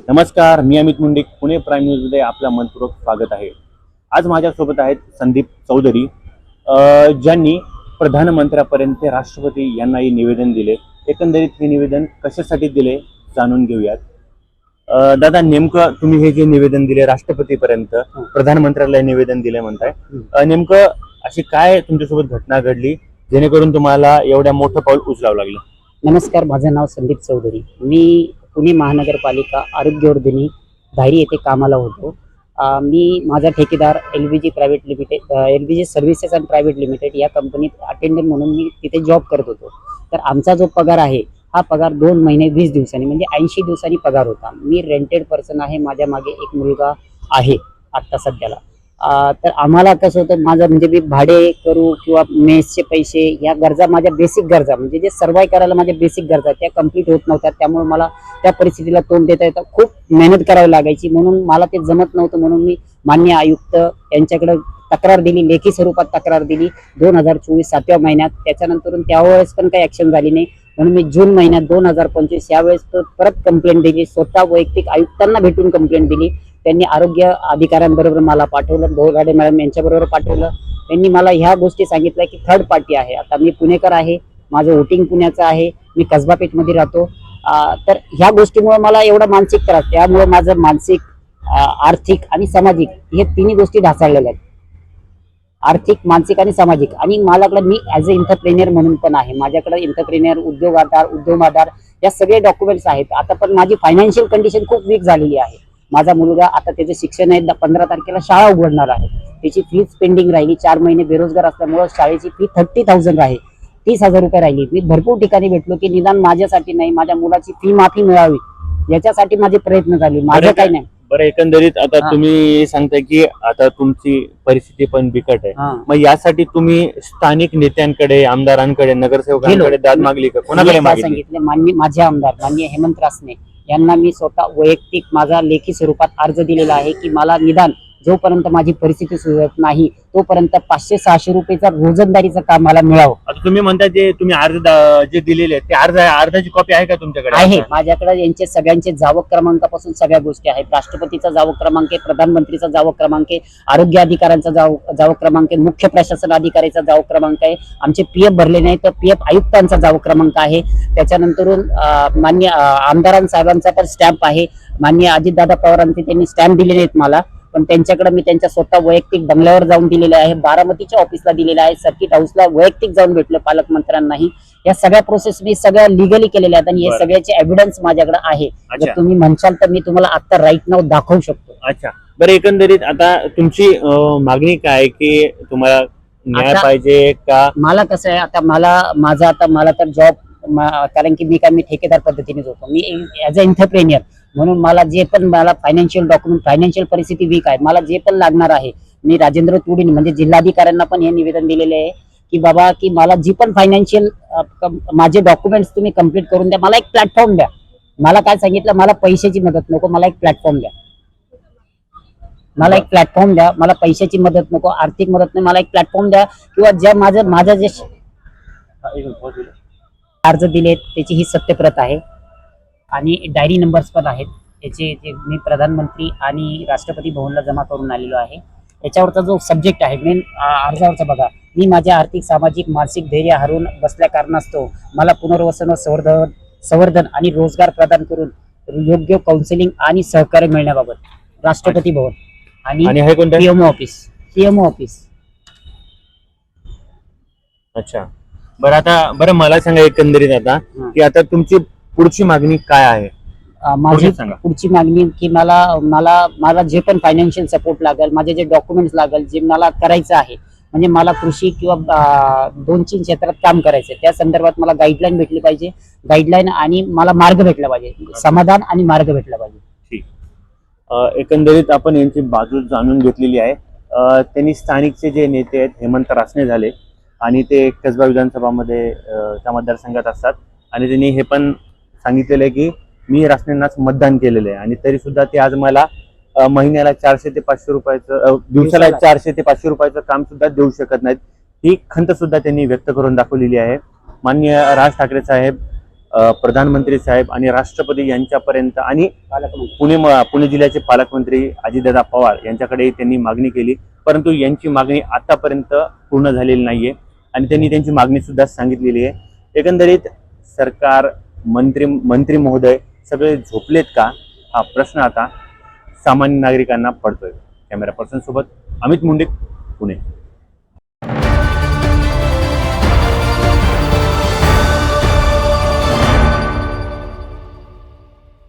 नमस्कार, मी अमित मुंडे, पुणे प्राईम न्यूजमध्ये आपलं मनपूर्वक स्वागत आहे. आज माझ्यासोबत आहेत संदीप चौधरी, ज्यांनी प्रधानमंत्र्यापर्यंत राष्ट्रपती यांनाही निवेदन दिले. एकंदरीत हे निवेदन कशासाठी दिले जाणून घेऊयात. दादा, नेमकं तुम्ही हे जे निवेदन दिले राष्ट्रपतीपर्यंत, प्रधानमंत्र्याला निवेदन दिले म्हणताय, नेमकं अशी काय तुमच्यासोबत घटना घडली जेणेकरून तुम्हाला एवढ्या मोठं पाऊल उचलावं लागलं? नमस्कार, माझं नाव संदीप चौधरी. मी पुणे महानगरपालिका आरोग्यवर्धिनी धायरी येथे कामाला होतो. मी माझा ठेकेदार LVG private limited, LVG services and private limited या कंपनीत अटेंडंट म्हणून मी तिथे जॉब करत होतो. तर आमचा जो पगार आहे हा पगार 2 महिने 20 दिवसांनी म्हणजे 80 दिवसांनी पगार होता. मी रेंटेड पर्सन आहे, माझ्या मागे एक मुलगा आहे आत्ता सध्याला. तर आम्हाला कसं होतं, माझं म्हणजे मी भाडे करू किंवा मेसचे पैसे, या गरजा माझ्या बेसिक गरजा म्हणजे जे सर्वाइव्ह करायला माझ्या बेसिक गरजा त्या कंप्लीट होत नव्हत्या. त्यामुळे मला त्या परिस्थितीला तोंड देता येतं खूप मेहनत करावी लागायची, म्हणून मला ते जमत नव्हतं. म्हणून मी माननीय आयुक्त यांच्याकडे तक्रार दिली, लेखी स्वरूपात तक्रार दिली 2024 7व्या महिन्यात. त्याच्यानंतर त्यावेळेस पण काही ऍक्शन झाली नाही, म्हणून मी जून महिन्यात 2025 यावेळेस परत कंप्लेंट दिली. स्वतः वैयक्तिक आयुक्तांना भेटून कंप्लेंट दिली. त्यांनी आरोग्य अधिकाऱ्यांबरोबर मला पाठवलं, बोरगाडे मॅडम यांच्याबरोबर पाठवलं. त्यांनी मला ह्या गोष्टी सांगितल्या की थर्ड पार्टी आहे. आता मी पुणेकर आहे, माझं वोटिंग पुण्याचं आहे, मी कसबा पेठमध्ये राहतो. तर ह्या गोष्टीमुळे मला एवढा मानसिक त्रास, त्यामुळे माझं मानसिक, आर्थिक आणि सामाजिक हे तिन्ही गोष्टी ढासळलेल्या आहेत. आर्थिक, मानसिक आणि सामाजिक. आणि माझ्याकडे मी ॲज अ एंटरप्रेन्युअर म्हणून पण आहे. माझ्याकडे एंटरप्रेन्युअर, उद्योग आधार या सगळे डॉक्युमेंट्स आहेत. आता पण माझी फायनान्शियल कंडिशन खूप वीक झालेली आहे. माझा मुलगा आता त्याचे शिक्षण आहे, 15 तारखेला शाळा उघडणार आहे. त्याची फीज पेंडिंग राहिली. 4 महिने बेरोजगार असल्यामुळे शाळेची फी 30,000 आहे, 30,000 रुपये राहिली. मी भरपूर ठिकाणी भेटलो की निदान माझ्यासाठी नाही, माझ्या मुलाची फी माफी मिळावी याच्यासाठी माझे प्रयत्न झाले. माझं काही नाही. बरं, एकंदरीत आता तुम्ही सांगताय की आता तुमची परिस्थिती पण बिकट आहे. मग यासाठी तुम्ही स्थानिक नेत्यांकडे, आमदारांकडे, नगरसेवकांकडे दाद मागली का? कोणाकडे मागितली? सांगितलं, माझे आमदार माननीय हेमंत रासने यांना मी स्वतः वैयक्तिक माझा लेखी स्वरूपात अर्ज दिलेला आहे की मला निदान जोपर्यंत माझी परिस्थिती सुधारत नाही तोपर्यंत 500-600 रुपयाचा रोजंदारीचं काम मला मिळावं. आता तुम्ही म्हणता जे तुम्ही अर्ज जे दिलेले ते अर्जाची कॉपी आहे का तुमच्याकडे? आहे माझ्याकडे. यांचे सगळ्यांचे जावक क्रमांकापासून सगळ्या गोष्टी आहेत. राष्ट्रपतीचा जावक क्रमांक आहे, प्रधानमंत्रीचा जावक क्रमांक आहे, आरोग्य अधिकाऱ्यांचा जावक क्रमांक आहे, मुख्य प्रशासन अधिकाऱ्याचा जावक क्रमांक आहे. आमचे PF भरले नाही तर PF आयुक्तांचा जावक क्रमांक आहे. त्याच्यानंतरून माननीय आमदारांसाहेबांचा पण स्टॅम्प आहे. माननीय अजितदादा पवारांचे त्यांनी स्टॅम्प दिले नाहीत मला, पण त्यांच्याकडे मी त्यांच्या स्वतः वैयक्तिक बंगल्यावर जाऊन दिलेले आहे, बारामतीच्या ऑफिसला दिलेला आहे, सर्किट हाऊसला वैयक्तिक जाऊन भेटलं पालकमंत्र्यांनाही. या सगळ्या प्रोसेस मी सगळ्या लिगली केलेल्या आहेत आणि हे सगळ्याचे एव्हिडन्स माझ्याकडे आहे. जर तुम्ही म्हणशाल तर मी तुम्हाला आता राईट नाव दाखवू शकतो. अच्छा, बरं, एकंदरीत आता तुमची मागणी काय की तुम्हाला न्याय पाहिजे का? मला कसं आहे, आता मला तर जॉब, कारण की मी ठेकेदार पद्धतीनेच होतो. मी ऍज अ एंटरप्रेन्युअर म्हणून मला जे पण फायनान्शियल डॉक्युमेंट, फायनान्शियल परिस्थिती वीक आहे, मला जे पण लागणार आहे मी राजेंद्र तुडीने म्हणजे जिल्हाधिकाऱ्यांना पण हे निवेदन दिलेले आहे की बाबा की मला जी पण फायनान्शियल माझे डॉक्युमेंट्स तुम्ही कंप्लीट करून द्या. मला एक प्लॅटफॉर्म द्या. मला काय सांगितलं, मला पैशाची मदत नको, मला एक प्लॅटफॉर्म द्या. मला एक प्लॅटफॉर्म द्या. मला पैशाची मदत नको, आर्थिक मदत नाही, मला एक प्लॅटफॉर्म द्या. किंवा ज्या माझं जे अर्ज दिलेत त्याची ही सत्यप्रत आहे आणि डायरी नंबर्स पण आहेत त्याचे, जे मी प्रधानमंत्री आणि राष्ट्रपती भवनला जमा करून आलेलो आहे. याच्यावरचा जो सब्जेक्ट आहे मेन अर्जावरचा बघा, मी माझ्या आर्थिक, सामाजिक, मानसिक धैर्य हरवून बसल्या कारणास्तव मला पुनर्वसन व संवर्धन आणि रोजगार प्रदान करून योग्य काउन्सिलिंग आणि सहकार्य मिळण्याबाबत राष्ट्रपती भवन आणि PMO ऑफिस. अच्छा, बरं मला सांगा एकंदरीत आता की आता तुमची पुढची मागणी काय आहे? माझी पुढची मागणी की मला जे पण फायनान्शियल सपोर्ट लागेल, माझे जे डॉक्युमेंट्स लागेल, जे मला करायचं आहे, म्हणजे मला कृषी किंवा 2-3 क्षेत्रात काम करायचं, त्या संदर्भात मला गाईडलाईन भेटली पाहिजे. गाईडलाईन आणि मला मार्ग भेटला पाहिजे, समाधान आणि मार्ग भेटला पाहिजे. ठीक. एकंदरीत आपण यांची बाजू जाणून घेतलेली आहे. त्यांनी स्थानिकचे जे नेते आहेत हेमंत रासने झाले आणि ते कसबा विधानसभामध्ये त्या मतदारसंघात असतात आणि त्यांनी हे पण सांगितलेलं आहे की मी रासनेंनाच मतदान केलेलं आहे आणि तरी सुद्धा ते आज मला महिन्याला 400 ते 500 रुपयाचं, दिवसाला 400 ते 500 रुपयाचं काम सुद्धा देऊ शकत नाहीत. ही खंत सुद्धा त्यांनी व्यक्त करून दाखवलेली आहे. माननीय राज ठाकरे साहेब प्रधानमंत्री साहेब आणि राष्ट्रपती यांच्यापर्यंत आणि पालकमंत्री पुणे जिल्ह्याचे पालकमंत्री अजितदादा पवार यांच्याकडे त्यांनी मागणी केली, परंतु यांची मागणी आतापर्यंत पूर्ण झालेली नाहीये आणि त्यांनी त्यांची मागणी सुद्धा सांगितलेली आहे. एकंदरीत सरकार, मंत्री महोदय सगळे झोपलेत का, हा प्रश्न आता सामान्य नागरिकांना पडतोय. कॅमेरा पर्सन सोबत अमित मुंडे, पुणे.